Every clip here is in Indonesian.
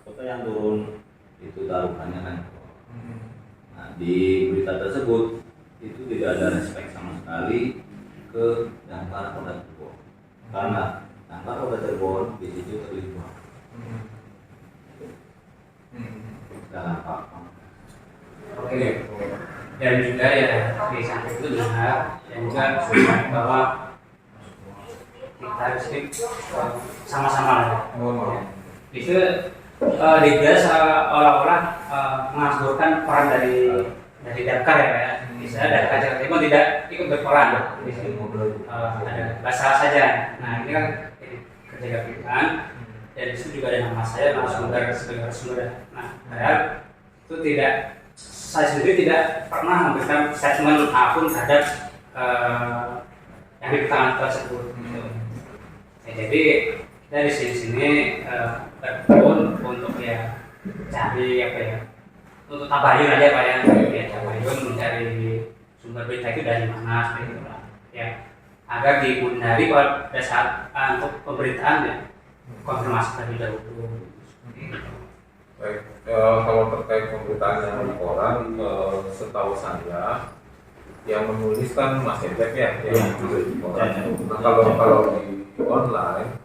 Foto yang turun itu taruhannya kan. Nah, di berita tersebut itu tidak ada respek sama sekali ke Damkar Kota Cirebon, karena Damkar Kota Cirebon di situ terlibat dalam apa? Oke. Dan juga ya di samping itu benar dan juga bahwa kita harus sama-sama lah. Itu Liga seolah-olah mengasurkan peran dari Damkar ya Pak ya. Misalnya Damkar Jakarta Timur tidak ikut berperan di sini, ada basah saja. Nah ini kan kerja gabungan dan di situ juga ada nama saya narasumber sebagai narasumber. Nah padahal itu tidak, saya sendiri tidak pernah memberikan statement apapun terhadap yang diketahui tersebut. Ya, jadi dari sini berpun untuk ya cari apa ya, untuk tabayun aja Pak ya, tabayun mencari sumber berita itu dari mana seperti itu lah ya, agar dihindari pada saat untuk pemberitaan ya konfirmasi terlebih dahulu. Baik, kalau terkait pemberitaan yang di koran, setahu saya yang menulis kan Mas Ejek ya, yang menulis di koran. Nah kalau di online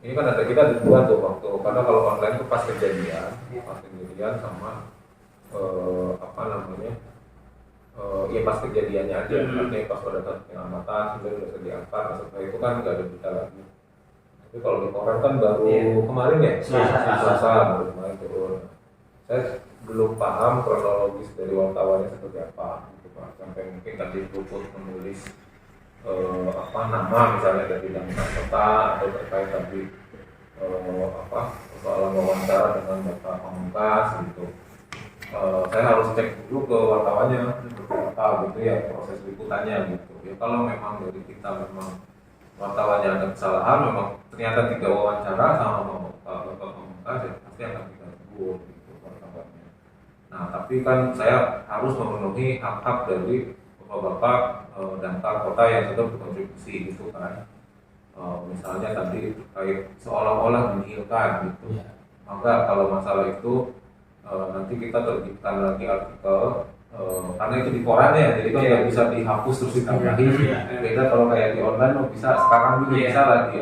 ini kan ada kita ada dua tuh waktu, karena kalau online itu pas kejadian sama apa namanya, ya pas kejadiannya aja, artinya pas pada saat penyelamatan sudah diangkat, setelah itu kan nggak ada berita lagi. Tapi kalau di koran kan baru kemarin ya, Selasa baru kemarin turun. Saya belum paham kronologis dari wartawannya seperti apa, gitu Pak. Sampai mungkin tadi Puput menulis apa nama misalnya dari Damkar Kota atau terkait tadi persoalan wawancara dengan Bapak Pamungkas gitu. Saya harus cek dulu ke wartawannya seperti apa gitu ya, proses liputannya gitu. Ya kalau memang dari kita memang wartawannya ada kesalahan, memang ternyata tidak wawancara sama Bapak Pamungkas, ya pasti akan kita tegur gitu wartawannya. Nah tapi kan saya harus memenuhi hak-hak dari Bapak Damkar Kota yang sudah berkontribusi gitu kan. Misalnya tadi terkait seolah-olah menihilkan gitu. Maka kalau masalah itu nanti kita terbitkan lagi artikel, karena itu di koran ya, jadi kan nggak bisa dihapus terus ditambahin. Beda kalau kayak di online bisa sekarang juga bisa lagi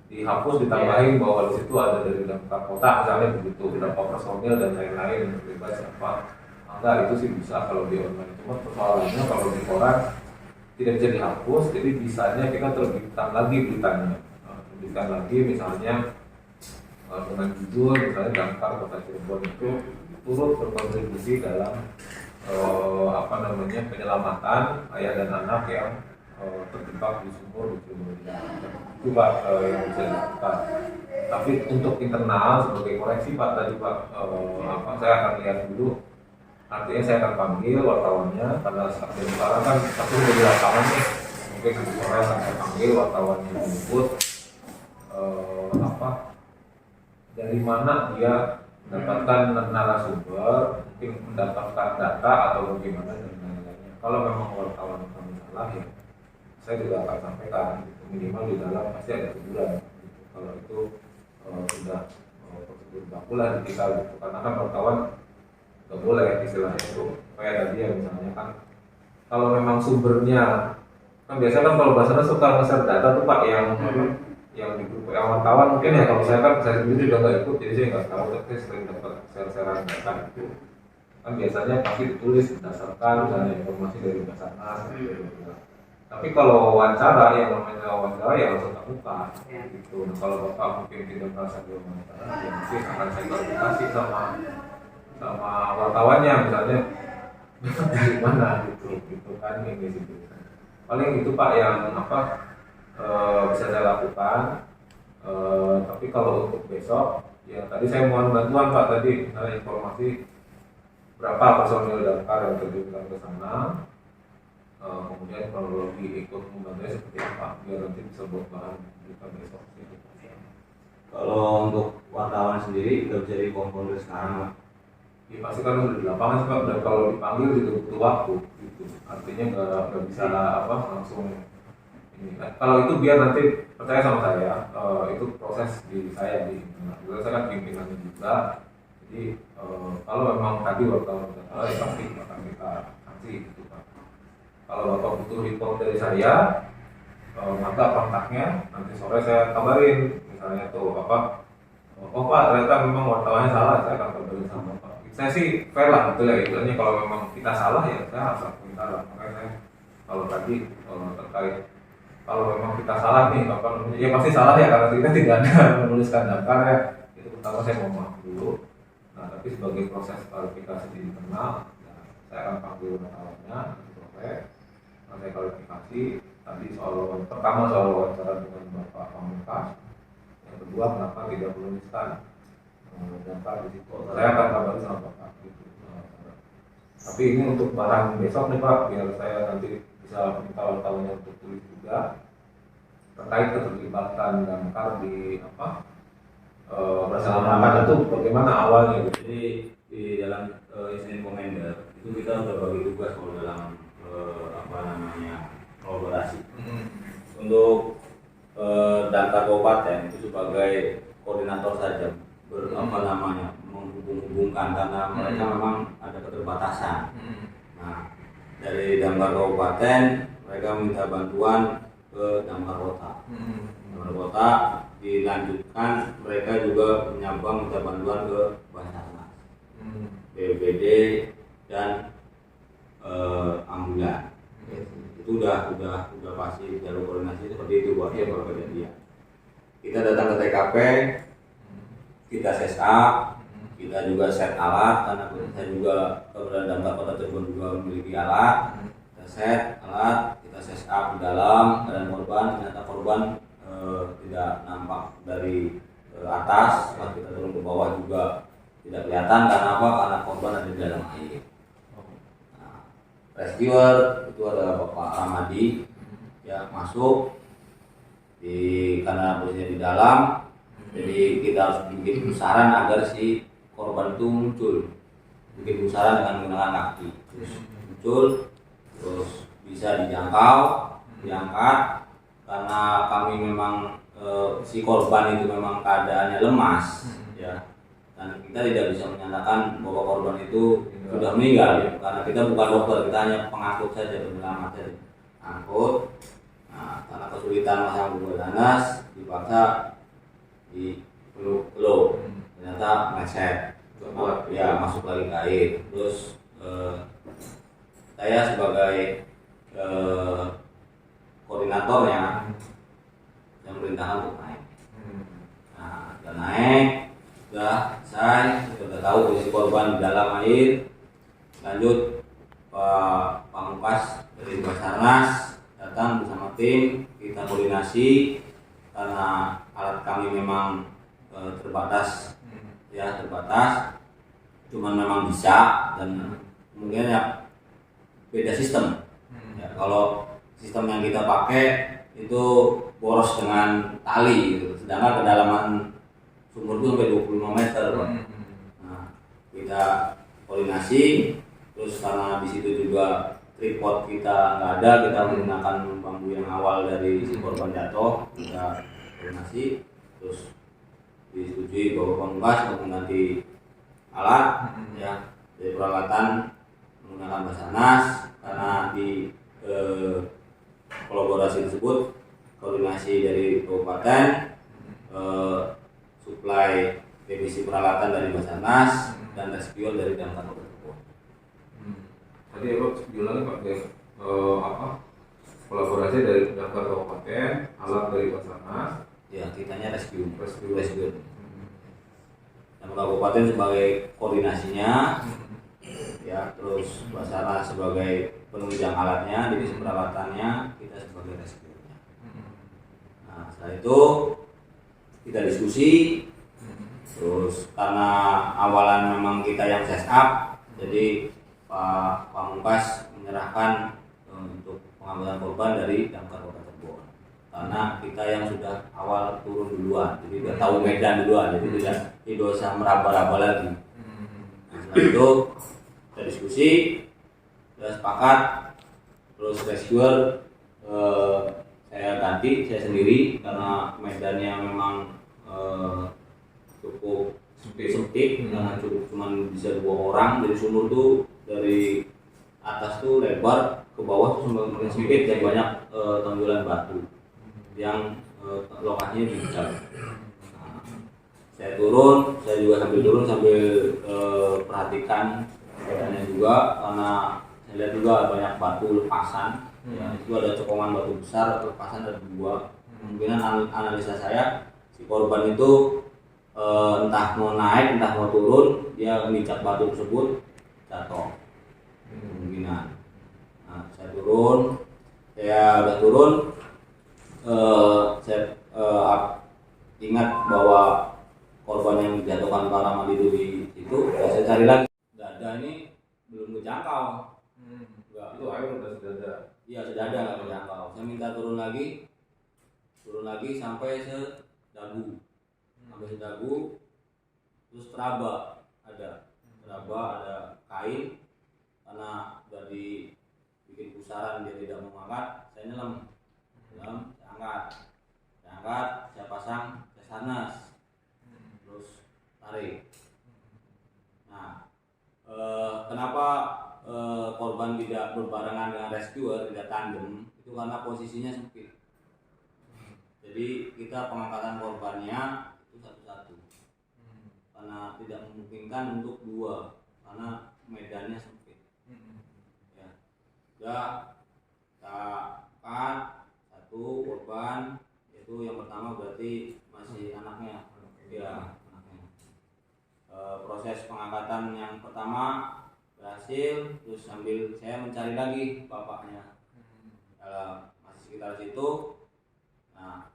dihapus ditambahin bahwa di situ ada dari Damkar Kota misalnya begitu, berapa personil dan lain-lain yang terlibat siapa. Enggak, itu sih bisa kalau di online. Cuma persoalannya kalau di koran tidak bisa dihapus, jadi bisanya kita terbitkan lagi beritanya, terbitkan lagi misalnya dengan judul misalnya Damkar Kota Cirebon itu turut berkontribusi dalam penyelamatan ayah dan anak yang terjebak di sumur di Cirebon. Itu Pak yang bisa dilakukan. Tapi untuk internal sebagai koreksi Pak tadi Pak, saya akan lihat dulu. Artinya saya akan panggil wartawannya, karena sekarang kan satu sudah di lapangan nih, mungkin saya akan panggil wartawannya menyebut dari mana dia mendapatkan narasumber, mungkin mendapatkan data atau bagaimana dan lain-lainnya. Kalau memang wartawan kami salah ya, saya juga akan sampaikan gitu. Minimal di dalam pasti ada teguran gitu. Kalau itu sudah berbaku lah di kita gitu. Karena kan wartawan nggak boleh istilahnya itu kayak tadi ya misalnya kan kalau memang sumbernya kan biasanya kan kalau Basarnas suka nge-share data tuh Pak yang di grup yang wartawan mungkin ya, kalau saya kan saya sendiri juga nggak ikut jadi saya nggak tahu, tapi sering dapat share-sharean data itu kan biasanya pasti ditulis berdasarkan misalnya informasi dari Basarnas gitu. Tapi kalau wawancara yang namanya wawancara ya harus tetap buka gitu. Nah, kalau Bapak mungkin tidak merasa diwawancara ya mungkin akan saya klarifikasi sama wartawannya misalnya dari mana gitu kan ini gitu. Paling itu Pak yang bisa saya lakukan. Tapi kalau untuk besok ya tadi saya mohon bantuan Pak tadi misalnya informasi berapa personil damkar yang terjun ke sana, kemudian kronologi ikut membantunya seperti apa biar nanti bisa buat bahan kita besok gitu. Kalau untuk wartawan sendiri nggak bisa dikonfrontir sekarang Pak. Ya pasti kan udah di lapangan sih Pak, dan kalau dipanggil juga butuh waktu gitu. Artinya nggak bisa langsung ini. Nah, kalau itu biar nanti percaya sama saya, itu proses di saya di internal. Saya kan pimpinannya juga. Jadi kalau memang tadi wartawan salah ya pasti akan kita sanksi gitu Pak. Kalau Bapak butuh report dari saya, maka kontaknya nanti sore saya kabarin. Misalnya tuh Bapak, oh Pak ternyata memang wartawannya salah, saya akan kabarin sama Bapak. Saya sih fair lah gitu ya, istilahnya kalau memang kita salah ya saya harus akui salah. Makanya saya kalau tadi terkait kalau memang kita salah nih ya pasti salah ya karena kita tidak ada menuliskan damkar ya. Itu pertama saya mau maaf dulu. Nah tapi sebagai proses klarifikasi di internal ya, saya akan panggil wartawannya sore. Nah, saya klarifikasi tadi pertama soal wawancara dengan Bapak Pamungkas. Yang kedua kenapa tidak menuliskan damkar di situ. Saya akan kabarin sama Bapak gitu. Tapi ini untuk barang besok nih Pak, biar saya nanti bisa minta wartawannya untuk tulis juga terkait keterlibatan damkar di bersama itu bagaimana awalnya gitu. Jadi di dalam insiden Commander itu kita udah bagi tugas kalau dalam kolaborasi. Untuk damkar kabupaten itu sebagai koordinator saja menghubung-hubungkan karena mereka memang ada keterbatasan. Nah dari damkar kabupaten mereka minta bantuan ke damkar kota. Damkar kota dilanjutkan mereka juga menyambang minta bantuan ke Basarnas, BPBD dan ambulan. Itu udah pasti jalur koordinasi seperti itu buat kejadian. Kita datang ke TKP, kita CSA, kita juga set alat karena kita juga keberadaan damkar kota Cirebon juga memiliki alat. Kita set alat, kita CSA di dalam keadaan korban, ternyata korban tidak nampak dari atas, pas kita turun ke bawah juga tidak kelihatan karena apa? Karena korban ada di dalam air. Nah, rescuer itu adalah Bapak Ramadi ya masuk karena posisinya di dalam, jadi kita harus bikin pusaran agar si korban itu muncul, bikin pusaran dengan menggunakan kaki, terus muncul, terus bisa dijangkau, diangkat. Karena kami memang si korban itu memang keadaannya lemas ya, dan kita tidak bisa menyatakan bahwa korban itu sudah meninggal ya, karena kita bukan dokter, kita hanya pengangkut saja, penyelamat saja, angkut. Nah, karena kesulitan masang Basarnas dipaksa di peluk, ternyata meleset, ya masuk lagi ke air. Terus saya sebagai koordinatornya yang merintahkan untuk naik. Nah, sudah naik, sudah selesai, sudah tahu posisi korban di dalam air. Lanjut Pak Pamungkas dari Basarnas datang bersama tim, kita koordinasi karena alat kami memang terbatas, cuman memang bisa dan kemudian ya beda sistem. Ya, kalau sistem yang kita pakai itu boros dengan tali gitu. Sedangkan kedalaman sumur itu sampai 25 meter. Nah, kita koordinasi, terus karena di situ juga tripod kita nggak ada, kita menggunakan bambu yang awal dari si korban jatuh, kita koordinasi, terus disetujui bahwa Pamungkas untuk mengganti alat ya dari peralatan menggunakan Basarnas, karena di kolaborasi tersebut koordinasi dari kabupaten, suplai divisi peralatan dari Basarnas dan rescue dari damkar kota Cirebon. Tadi apa bilangnya Pak kolaborasi dari damkar kabupaten, alat dari Basarnas, Ya, kitanya rescue. rescue. Damkar kabupaten sebagai koordinasinya, ya, terus Basarnas sebagai penunjang alatnya, divisi peralatannya, kita sebagai rescue-nya. Nah, setelah itu kita diskusi. Terus karena awalan memang kita yang set up, jadi Pak Pamungkas menyerahkan untuk pengambilan korban dari damkar kota Cirebon. Karena kita yang sudah awal turun duluan, jadi udah tahu medan duluan, jadi tidak usah meraba-raba lagi. Nah, setelah itu kita diskusi, kita sepakat, terus rescuer saya ganti, saya sendiri karena medannya memang cukup sempit karena cukup cuman bisa 2 orang. Jadi sumur tuh dari atas tuh lebar, ke bawah tuh semakin sempit dan banyak tanggulanan batu yang lokasinya bijak. Nah, saya turun, saya juga sambil turun sambil perhatikan medannya juga, karena saya lihat juga banyak batu lepasan. Ya, itu ada cekongan batu besar lepasan, ada 2. Kemungkinan analisa saya si korban itu entah mau naik entah mau turun, dia menginjak batu tersebut jatuh kemungkinan. Nah, saya udah turun, saya ingat bahwa korban yang dijatuhkan Pak Ramadi itu di situ, saya cari lagi, dada ini belum terjangkau. Itu air udah sedada. Iya, sedada nggak terjangkau. Saya minta turun lagi sampai sedagu. Terus teraba ada kain, karena udah dibikin pusaran dia tidak mau angkat, saya nyelam, saya angkat, saya pasang Basarnas, terus tarik. Nah, kenapa korban tidak berbarengan dengan rescuer, tidak tandem, itu karena posisinya sempit. Jadi kita pengangkatan korbannya satu-satu, karena tidak memungkinkan untuk 2 karena medannya sempit. Ya, sudah kita angkat 1 korban, yaitu yang pertama berarti masih anaknya. Ya, anaknya. Proses pengangkatan yang pertama berhasil, terus sambil saya mencari lagi bapaknya masih sekitar situ. Nah,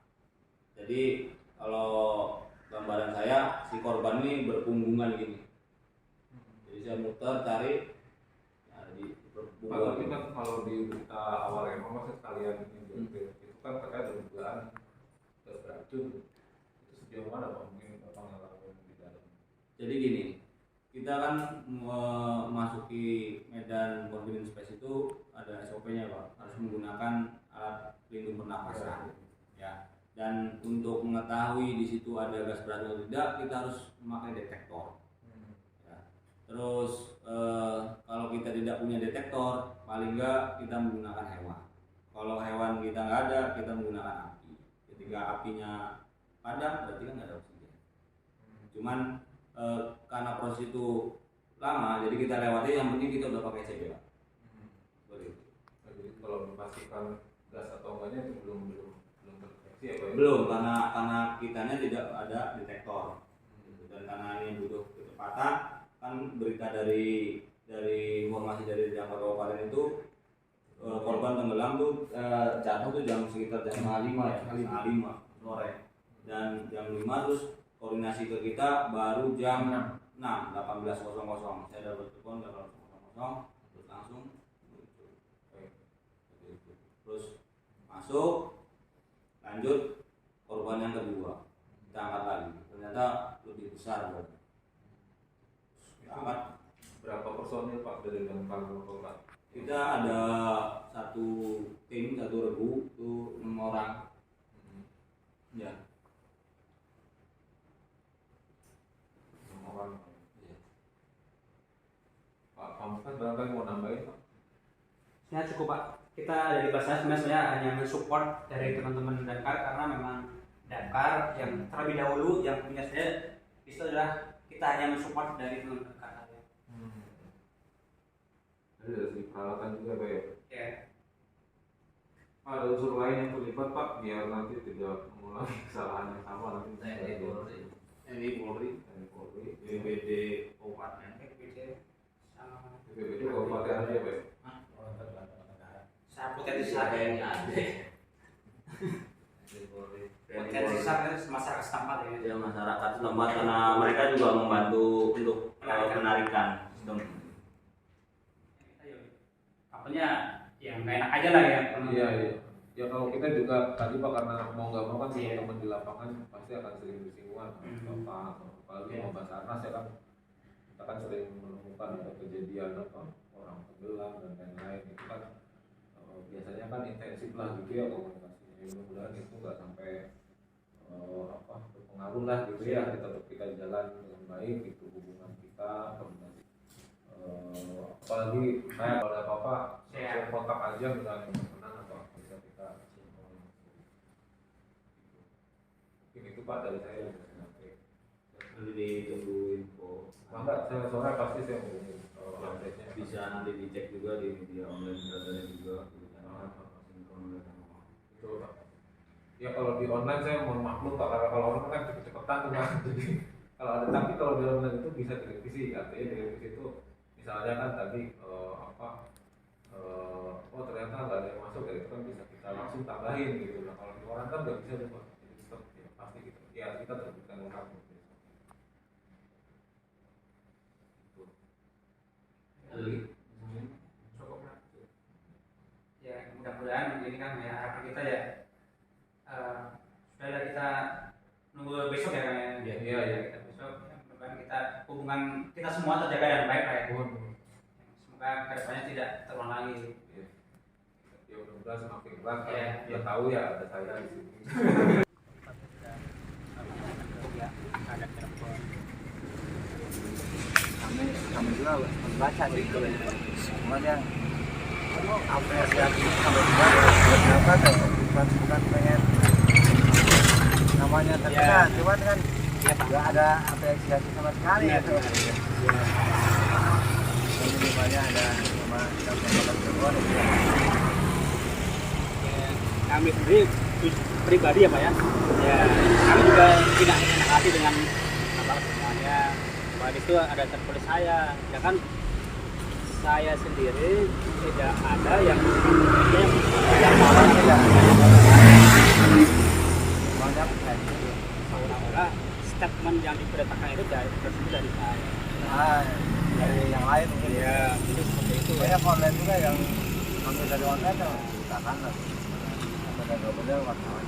jadi kalau gambaran saya, si korban ini berpunggungan gini. Jadi saya muter cari, ya, di Tapi kan kalau di berita awal emang masih sekalian itu kan terkait dengan dugaan beracun. Itu sejauh mana Pak? Mungkin Bapak ngalamin di dalam. Jadi gini, kita kan memasuki medan confidence space itu ada SOP-nya Pak, harus menggunakan alat pelindung pernapasan. Ya. Dan untuk mengetahui di situ ada gas beracun atau tidak, kita harus memakai detektor. Ya. Terus kalau kita tidak punya detektor, paling enggak kita menggunakan hewan. Kalau hewan kita nggak ada, kita menggunakan api. Ketika apinya padam, berarti kan nggak ada oksigen. Cuman karena proses itu lama, jadi kita lewati. Yang penting kita udah pakai CBA. Jadi kalau memastikan gas atau enggaknya itu belum terdeteksi apa ya? Belum, karena kitanya tidak ada detektor. Dan karena ini butuh kecepatan, kan berita dari informasi dari damkar kabupaten itu korban tenggelam tuh jatuh tuh sekitar jam 5:30 sore, dan jam 5 terus koordinasi ke kita baru jam 18:00. Saya dapat telepon 18:00, terus langsung muncul. Terus masuk, lanjut korban yang kedua, kita angkat lagi, ternyata lebih besar. Angkat. Berapa personil Pak dari damkar Kota? Kita ada satu regu itu 6 orang. Ya. Ya cukup Pak. Kita dari Basnas sebenarnya hanya mensupport dari teman-teman Damkar karena memang Damkar yang terlebih dahulu yang punya saya itu adalah kita hanya mensupport dari teman Damkar. Jadi dari segi peralatan juga Pak ya. Ya. Ada unsur lain yang terlibat Pak biar nanti tidak mengulangi kesalahan yang sama nanti. Ini Polri, BPD Kabupaten. BPD sama BPD Kabupaten aja Pak. saya potensi besar ini ada. potensi besar masyarakat setempat ya. Ya masyarakat setempat karena mereka juga membantu untuk penarikan sistem. Apanya yang nggak enak aja lah ya. Iya. Ya kalau kita juga tadi Pak karena mau nggak mau kan Iya. teman-teman di lapangan pasti akan sering bersinggungan Bapak, apalagi mau Basarnas ya kan kita kan sering menemukan ada kejadian orang tenggelam dan lain-lain itu kan biasanya kan intensif lah gitu ya komunikasinya. Mudah-mudahan itu nggak sampai berpengaruh lah gitu ya kita jalan dengan baik itu hubungan kita komunikasi. Apalagi saya kalau ada apa-apa saya kontak aja misalnya teman atau bisa kita mungkin itu Pak dari saya. Nanti ditunggu info. Maka saya sore pasti saya hubungin update-nya. Bisa nanti dicek juga di media online beradanya juga. Itu Pak. Ya kalau di online saya mohon maklum Pak karena kalau online kan cepet-cepetan tuh Pak. Jadi kalau ada tapi kalau di online itu bisa direvisi artinya direvisi itu misalnya kan tadi ternyata nggak ada yang masuk ya itu kan bisa kita langsung tambahin gitu. Nah kalau di orang kan nggak bisa tuh Pak. Jadi tetap ya, pasti gitu. Ya kita terbitkan lengkap. Ya mudah-mudahan ini kan ya harapan kita ya sudah kita nunggu besok ya Kang ya. Iya. Kita besok ya, mudah-mudahan kita hubungan kita semua terjaga dengan baik lah ya. Semoga kedepannya tidak terulang lagi. Ya mudah-mudahan semakin berat kan Iya. ya tahu ya ada saya di sini. Ya, ada telepon. Kami juga membaca sih semuanya apresiasi sampai juga beberapa bukan pengen namanya terkenal cuman kan nggak ada apresiasi sama sekali gitu. Jadi banyak ada sama teman-teman Kami sendiri pribadi ya Pak ya. Ya kami juga tidak enak hati dengan apa semuanya. Bahwa itu ada tertulis saya, ya kan saya sendiri tidak ada yang orang tidak banyak seolah-olah statement yang diberitakan itu dari saya. dari yang lain mungkin Ya, itu seperti itu. banyak online juga yang ambil dari online yang ceritakan lah benar-benar wartawan.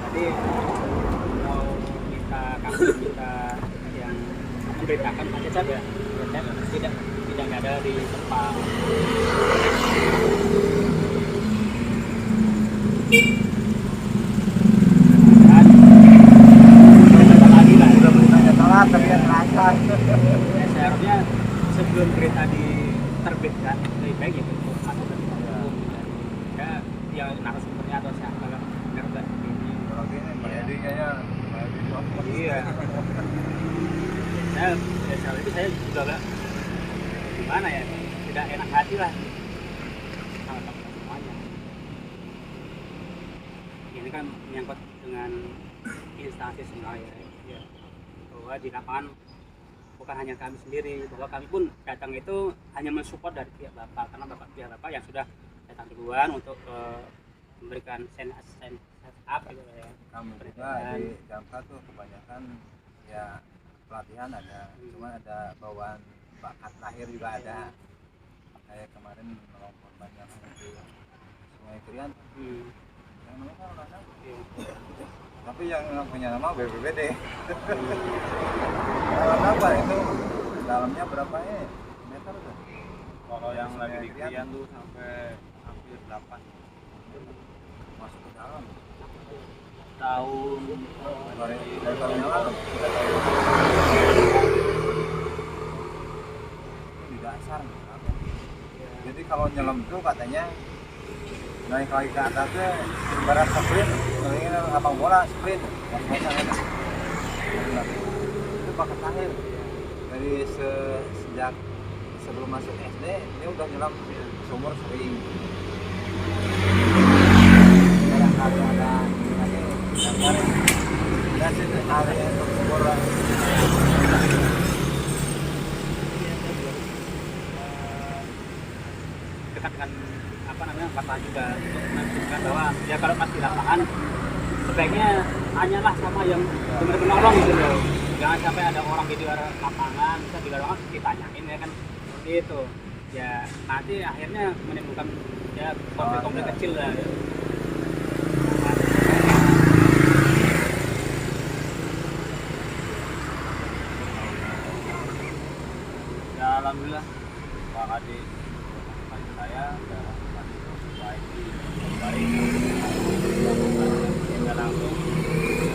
Jadi mau kita yang memberitakan aja saja, tidak ada di tempat. Dan lagi lah. Udah beritanya telat tapi yang lancar. Ya, seharusnya sebelum berita diterbitkan lebih baik ya untuk masuk ke hukum ya yang narasumbernya atau siapa kan benar nggak ini. Kalau gini Pak Edi kayaknya Pak Edi copot. Iya. Soal itu saya juga nggak gimana ya, tidak enak hati lah sama teman semuanya. Ini kan menyangkut dengan instansi semua ya. Bahwa di lapangan bukan hanya kami sendiri, bahwa kami pun datang itu hanya mensupport dari pihak Bapak karena pihak Bapak yang sudah datang duluan untuk memberikan set up gitu ya. Kami juga di Damkar tuh kebanyakan ya pelatihan ada, cuma ada bawaan bakat lahir juga ada. Kayak kemarin nolong korban yang di Sungai Krian, yang namanya kan orang tahu. Tapi yang punya nama BPBD. Kalau apa itu dalamnya berapa meter tuh? Kalau yang lagi di Krian tuh sampai hampir 8 Masuk ke dalam. tahun Dari tahun yang lalu. Di dasar. Jadi kalau nyelam tuh katanya naik lagi ke atas tuh ibarat sprint, kalau ini lapang bola sprint, pas-pasan ya. Itu bakat lahir dari sejak sebelum masuk SD dia udah nyelam sumur sering. Kadang-kadang ada lagi dan itu hal yang sumur dekat dengan kata juga untuk menunjukkan bahwa ya kalau pas di lapangan sebaiknya tanyalah sama yang benar-benar nolong gitu loh, jangan sampai ada orang di luar lapangan bisa di luar lapangan ditanyain ya kan, seperti itu ya nanti akhirnya menimbulkan ya konflik-konflik kecil lah ya. Ya alhamdulillah Pak Kadi saya dan baik kita langsung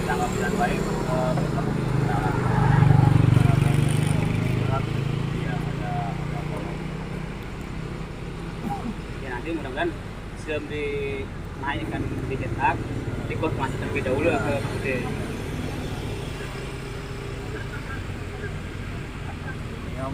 tangkap dengan baik besok kita ya ada ya nanti mudah-mudahan sebelum dinaikkan dicetak ikut masih terlebih dahulu ke Bude. yang